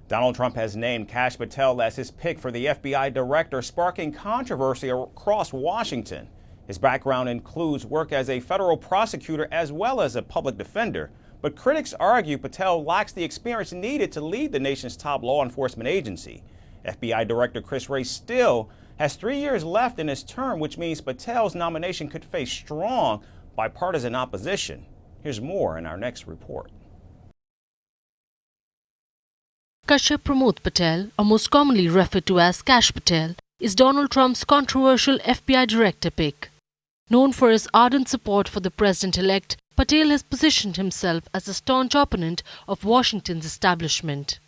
Donald Trump has named Kash Patel as his pick for the FBI director, sparking controversy across Washington. His background includes work as a federal prosecutor as well as a public defender. But critics argue Patel lacks the experience needed to lead the nation's top law enforcement agency. FBI Director Chris Wray still has 3 years left in his term, which means Patel's nomination could face strong bipartisan opposition. Here's more in our next report. Kash Patel, or most commonly referred to as Kash Patel, is Donald Trump's controversial FBI director pick. Known for his ardent support for the president-elect, Patel has positioned himself as a staunch opponent of Washington's establishment.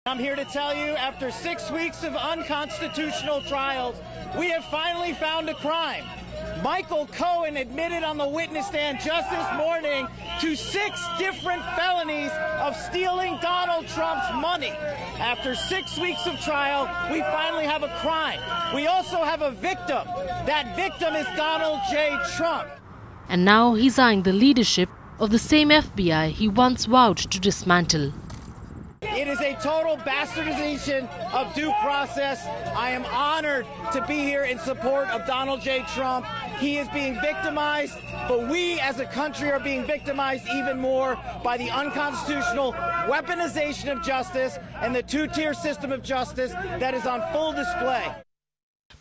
I'm here to tell you, after 6 weeks of unconstitutional trials, we have finally found a crime. Michael Cohen admitted on the witness stand just this morning to 6 different felonies of stealing Donald Trump's money. After 6 weeks of trial, we finally have a crime. We also have a victim. That victim is Donald J. Trump. And now he's eyeing the leadership of the same FBI he once vowed to dismantle. It is a total bastardization of due process. I am honored to be here in support of Donald J. Trump. He is being victimized, but we as a country are being victimized even more by the unconstitutional weaponization of justice and the two-tier system of justice that is on full display.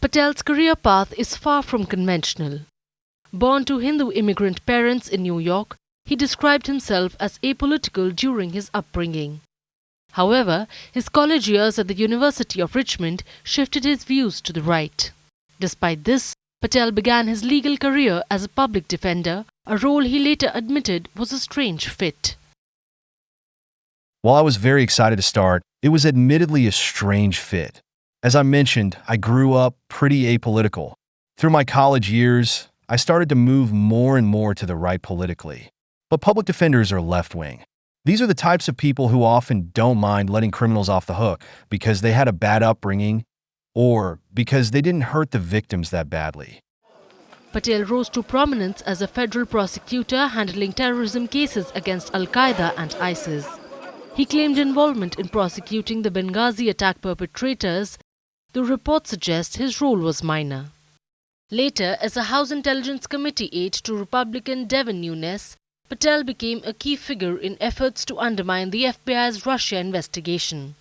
Patel's career path is far from conventional. Born to Hindu immigrant parents in New York, he described himself as apolitical during his upbringing. However, his college years at the University of Richmond shifted his views to the right. Despite this, Patel began his legal career as a public defender, a role he later admitted was a strange fit. While I was very excited to start, it was admittedly a strange fit. As I mentioned, I grew up pretty apolitical. Through my college years, I started to move more and more to the right politically. But public defenders are left-wing. These are the types of people who often don't mind letting criminals off the hook because they had a bad upbringing or because they didn't hurt the victims that badly. Patel rose to prominence as a federal prosecutor handling terrorism cases against Al-Qaeda and ISIS. He claimed involvement in prosecuting the Benghazi attack perpetrators, though reports suggest his role was minor. Later, as a House Intelligence Committee aide to Republican Devin Nunes, Patel became a key figure in efforts to undermine the FBI's Russia investigation.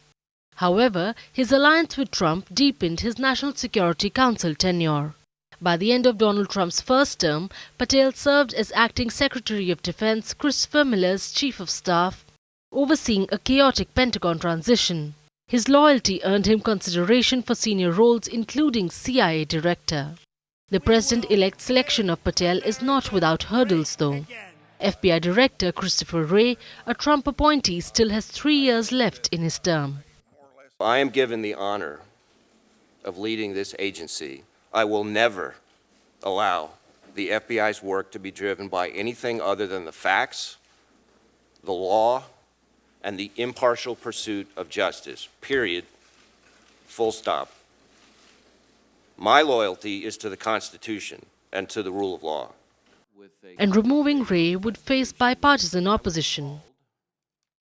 However, his alliance with Trump deepened his National Security Council tenure. By the end of Donald Trump's first term, Patel served as acting Secretary of Defense Christopher Miller's chief of staff, overseeing a chaotic Pentagon transition. His loyalty earned him consideration for senior roles including CIA director. The president-elect's selection of Patel is not without hurdles though. FBI Director Christopher Wray, a Trump appointee, still has 3 years left in his term. I am given the honor of leading this agency. I will never allow the FBI's work to be driven by anything other than the facts, the law, and the impartial pursuit of justice, period, full stop. My loyalty is to the Constitution and to the rule of law. And removing Wray would face bipartisan opposition.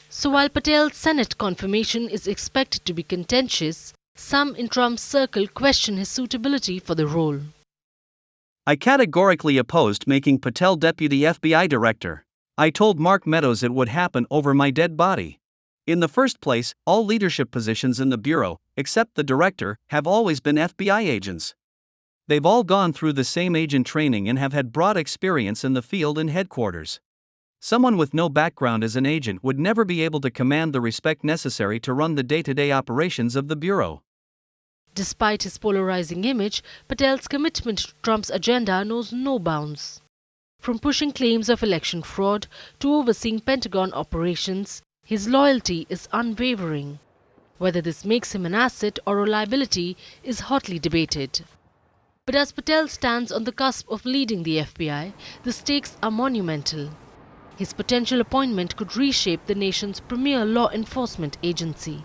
So while Patel's Senate confirmation is expected to be contentious, some in Trump's circle question his suitability for the role. I categorically opposed making Patel deputy FBI director. I told Mark Meadows it would happen over my dead body. In the first place, all leadership positions in the Bureau, except the director, have always been FBI agents. They've all gone through the same agent training and have had broad experience in the field and headquarters. Someone with no background as an agent would never be able to command the respect necessary to run the day-to-day operations of the Bureau. Despite his polarizing image, Patel's commitment to Trump's agenda knows no bounds. From pushing claims of election fraud to overseeing Pentagon operations, his loyalty is unwavering. Whether this makes him an asset or a liability is hotly debated. But as Patel stands on the cusp of leading the FBI, the stakes are monumental. His potential appointment could reshape the nation's premier law enforcement agency.